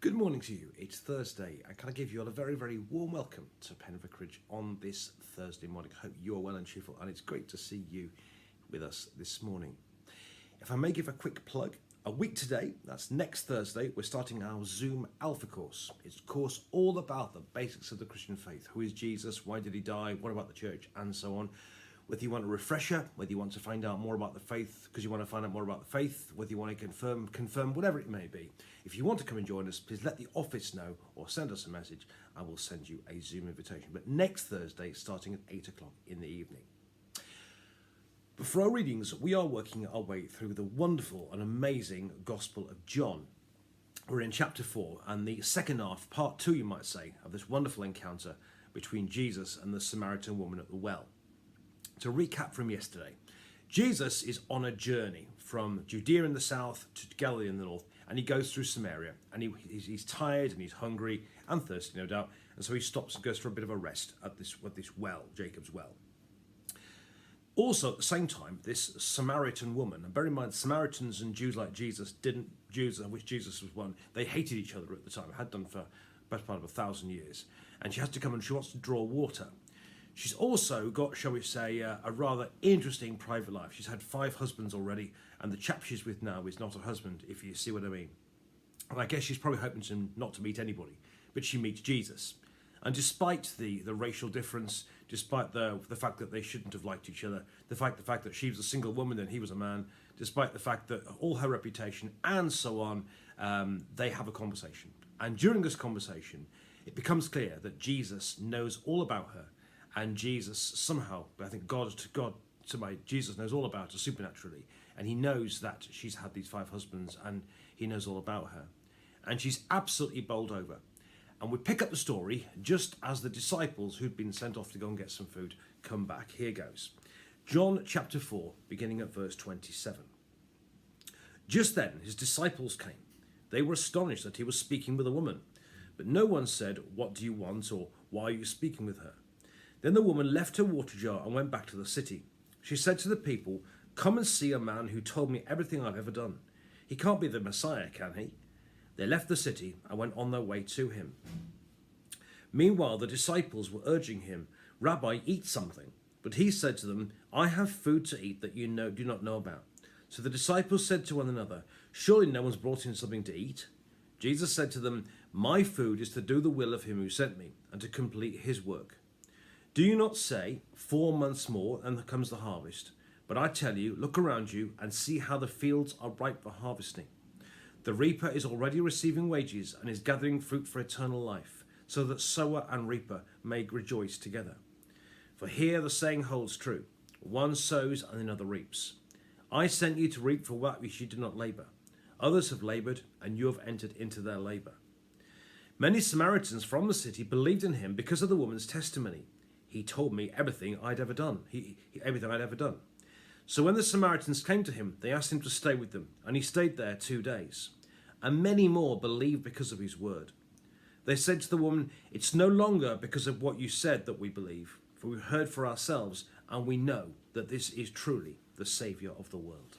Good morning to you. It's Thursday. I can give you all a very, very warm welcome to Pen Vicarage on this Thursday morning. I hope you're well and cheerful, and it's great to see you with us this morning. If I may give a quick plug, a week today, that's next Thursday, we're starting our Zoom Alpha course. It's a course all about the basics of the Christian faith. Who is Jesus? Why did he die? What about the church? And so on. Whether you want a refresher, whether you want to find out more about the faith because you want to find out more about the faith, whether you want to confirm, whatever it may be. If you want to come and join us, please let the office know or send us a message. I will send you a Zoom invitation. But next Thursday, starting at 8 o'clock in the evening. But for our readings, we are working our way through the wonderful and amazing Gospel of John. We're in chapter 4 and the second half, part 2, you might say, of this wonderful encounter between Jesus and the Samaritan woman at the well. To recap from yesterday, Jesus is on a journey from Judea in the south to Galilee in the north, and he goes through Samaria, and he's tired and he's hungry and thirsty, no doubt, and so he stops and goes for a bit of a rest at this well, Jacob's well. Also, at the same time, this Samaritan woman, and bear in mind, Samaritans and Jews like Jesus Jews of which Jesus was one, they hated each other at the time, had done for the best part of 1,000 years, and she has to come and she wants to draw water. She's also got, shall we say, a rather interesting private life. She's had 5 husbands already, and the chap she's with now is not a husband, if you see what I mean. And I guess she's probably hoping not to meet anybody, but she meets Jesus. And despite the racial difference, despite the fact that they shouldn't have liked each other, the fact that she was a single woman and he was a man, despite the fact that all her reputation and so on, they have a conversation. And during this conversation, it becomes clear that Jesus knows all about her. And Jesus somehow, I think Jesus knows all about her supernaturally, and he knows that she's had these 5 husbands, and he knows all about her. And she's absolutely bowled over. And we pick up the story just as the disciples who'd been sent off to go and get some food come back. Here goes. John chapter 4, beginning at verse 27. Just then his disciples came. They were astonished that he was speaking with a woman. But no one said, "What do you want?" or "Why are you speaking with her?" Then the woman left her water jar and went back to the city. She said to the people, "Come and see a man who told me everything I've ever done. He can't be the Messiah, can he?" They left the city and went on their way to him. Meanwhile, the disciples were urging him, "Rabbi, eat something." But he said to them, "I have food to eat that you do not know about." So the disciples said to one another, "Surely no one's brought in something to eat?" Jesus said to them, "My food is to do the will of him who sent me and to complete his work. Do you not say, 4 months more and there comes the harvest? But I tell you, look around you and see how the fields are ripe for harvesting. The reaper is already receiving wages and is gathering fruit for eternal life, so that sower and reaper may rejoice together. For here the saying holds true, one sows and another reaps. I sent you to reap for that which you did not labour. Others have laboured, and you have entered into their labour." Many Samaritans from the city believed in him because of the woman's testimony. "He told me everything I'd ever done. Everything I'd ever done." So when the Samaritans came to him, they asked him to stay with them, and he stayed there 2 days. And many more believed because of his word. They said to the woman, "It's no longer because of what you said that we believe, for we've heard for ourselves, and we know that this is truly the Saviour of the world."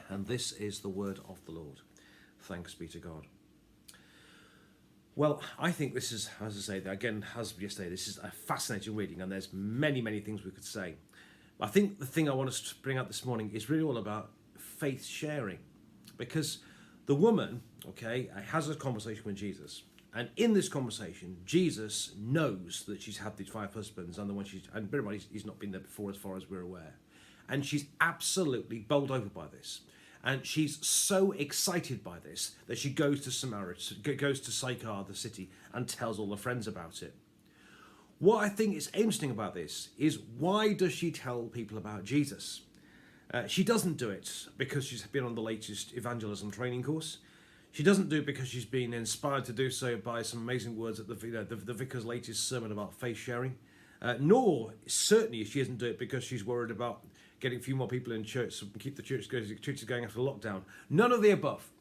And this is the word of the Lord. Thanks be to God. Well, I think this is, as I say, again, as yesterday, this is a fascinating reading, and there's many, many things we could say. I think the thing I want us to bring out this morning is really all about faith sharing, because the woman, has a conversation with Jesus, and in this conversation, Jesus knows that she's had these 5 husbands, and bear in mind, he's not been there before, as far as we're aware, and she's absolutely bowled over by this. And she's so excited by this that she goes to Sychar, the city, and tells all her friends about it. What I think is interesting about this is, why does she tell people about Jesus? She doesn't do it because she's been on the latest evangelism training course. She doesn't do it because she's been inspired to do so by some amazing words at the vicar's latest sermon about faith sharing. Nor, certainly, she doesn't do it because she's worried about getting a few more people in church so we can keep the churches going after lockdown. None of the above.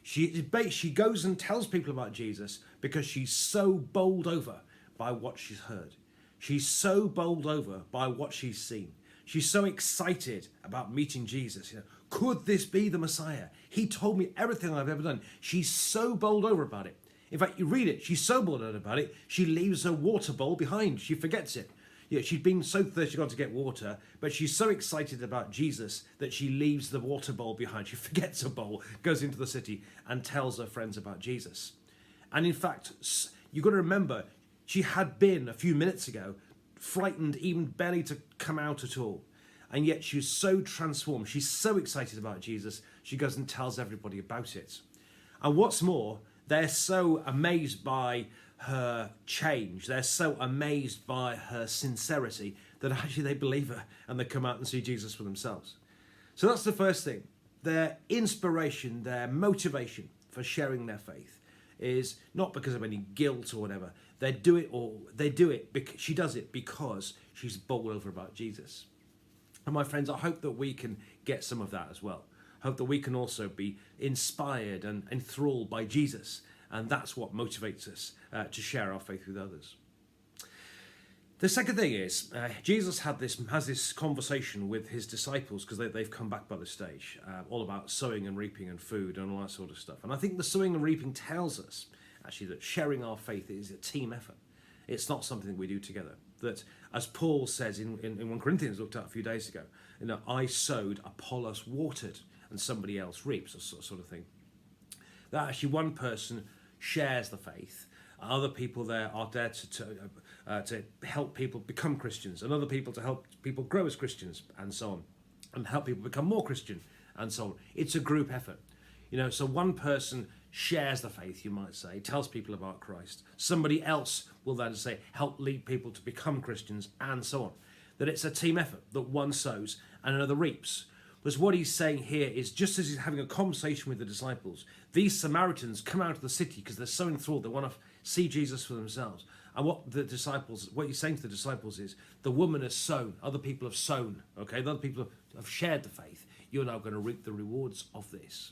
She goes and tells people about Jesus because she's so bowled over by what she's heard. She's so bowled over by what she's seen. She's so excited about meeting Jesus. Could this be the Messiah? He told me everything I've ever done. She's so bowled over about it. In fact, you read it, she's so bowled over about it, she leaves her water bowl behind. She forgets it. Yeah, she'd been so thirsty, gone to get water, but she's so excited about Jesus that she leaves the water bowl behind. She forgets her bowl, goes into the city and tells her friends about Jesus. And in fact, you've got to remember, she had been a few minutes ago frightened even barely to come out at all. And yet she was so transformed. She's so excited about Jesus, she goes and tells everybody about it. And what's more, they're so amazed by her change. They're so amazed by her sincerity that actually they believe her and they come out and see Jesus for themselves. So that's the first thing. Their inspiration, their motivation for sharing their faith is not because of any guilt or whatever. She does it because she's bowled over about Jesus. And my friends, I hope that we can get some of that as well. I hope that we can also be inspired and enthralled by Jesus. And that's what motivates us to share our faith with others. The second thing is, Jesus has this conversation with his disciples because they've come back by the stage, all about sowing and reaping and food and all that sort of stuff. And I think the sowing and reaping tells us, actually, that sharing our faith is a team effort. It's not something we do together. That, as Paul says in 1 Corinthians, looked at a few days ago, I sowed, Apollos watered, and somebody else reaps, sort of thing. That actually one person shares the faith. Other people there are there to help people become Christians, and other people to help people grow as Christians, and so on, and help people become more Christian, and so on. It's a group effort. So one person shares the faith, you might say, tells people about Christ. Somebody else will then say, help lead people to become Christians, and so on. That it's a team effort, that one sows and another reaps. Because what he's saying here is, just as he's having a conversation with the disciples, these Samaritans come out of the city because they're so enthralled, they want to see Jesus for themselves. And what he's saying to the disciples is, the woman has sown, other people have sown, okay? Other people have shared the faith. You're now going to reap the rewards of this.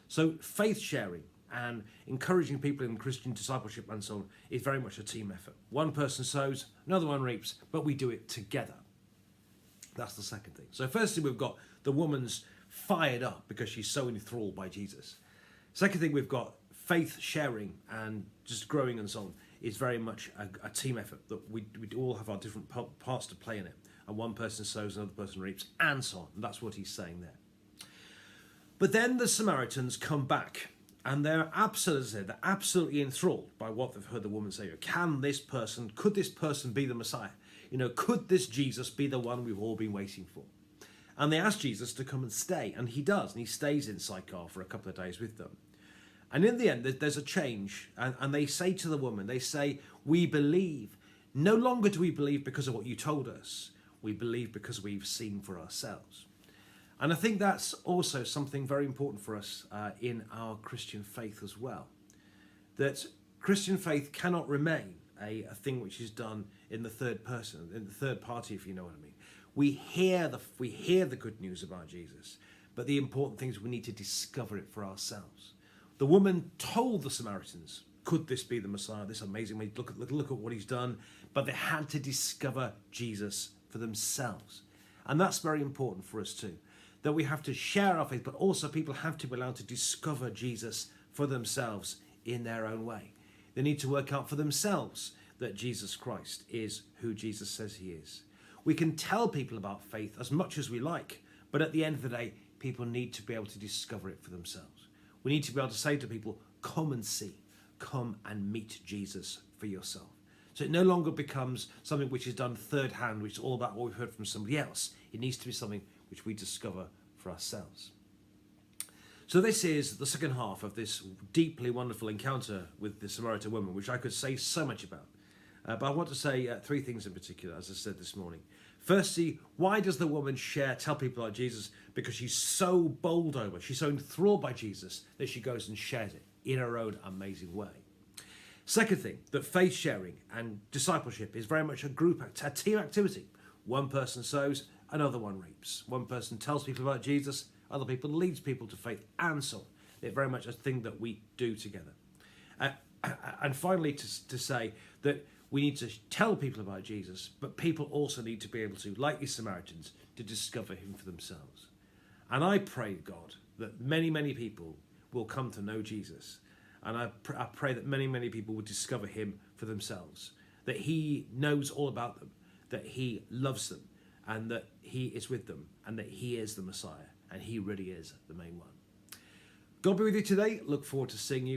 So faith sharing and encouraging people in Christian discipleship and so on is very much a team effort. One person sows, another one reaps, but we do it together. That's the second thing. So firstly, we've got the woman's fired up because she's so enthralled by Jesus. Second thing, we've got faith sharing and just growing and so on is very much a team effort, that we all have our different parts to play in it. And one person sows, another person reaps, and so on. And that's what he's saying there. But then the Samaritans come back, and they're absolutely enthralled by what they've heard the woman say. Could this person be the Messiah? Could this Jesus be the one we've all been waiting for? And they ask Jesus to come and stay, and he does, and he stays in Sychar for a couple of days with them. And in the end, there's a change, and they say to the woman, they say, we believe. No longer do we believe because of what you told us. We believe because we've seen for ourselves. And I think that's also something very important for us in our Christian faith as well. That Christian faith cannot remain a thing which is done in the third person, in the third party, if you know what I mean. We hear the good news about Jesus, but the important thing is we need to discover it for ourselves. The woman told the Samaritans, could this be the Messiah? This amazing way, look at what he's done. But they had to discover Jesus for themselves. And that's very important for us too. That we have to share our faith, but also people have to be allowed to discover Jesus for themselves in their own way. They need to work out for themselves that Jesus Christ is who Jesus says he is. We can tell people about faith as much as we like, but at the end of the day, people need to be able to discover it for themselves. We need to be able to say to people, come and see, come and meet Jesus for yourself. So it no longer becomes something which is done third hand, which is all about what we've heard from somebody else. It needs to be something which we discover for ourselves. So this is the second half of this deeply wonderful encounter with the Samaritan woman, which I could say so much about. But I want to say three things in particular, as I said this morning. Firstly, why does the woman tell people about Jesus? Because she's so bowled over, she's so enthralled by Jesus that she goes and shares it in her own amazing way. Second thing, that faith sharing and discipleship is very much a team activity. One person sows, another one reaps. One person tells people about Jesus, other people leads people to faith, and so on. It's very much a thing that we do together. And finally, to say that we need to tell people about Jesus, but people also need to be able to, like these Samaritans, to discover him for themselves. And I pray, God, that many, many people will come to know Jesus. And I pray that many, many people will discover him for themselves, that he knows all about them, that he loves them, and that he is with them, and that he is the Messiah, and he really is the main one. God be with you today. Look forward to seeing you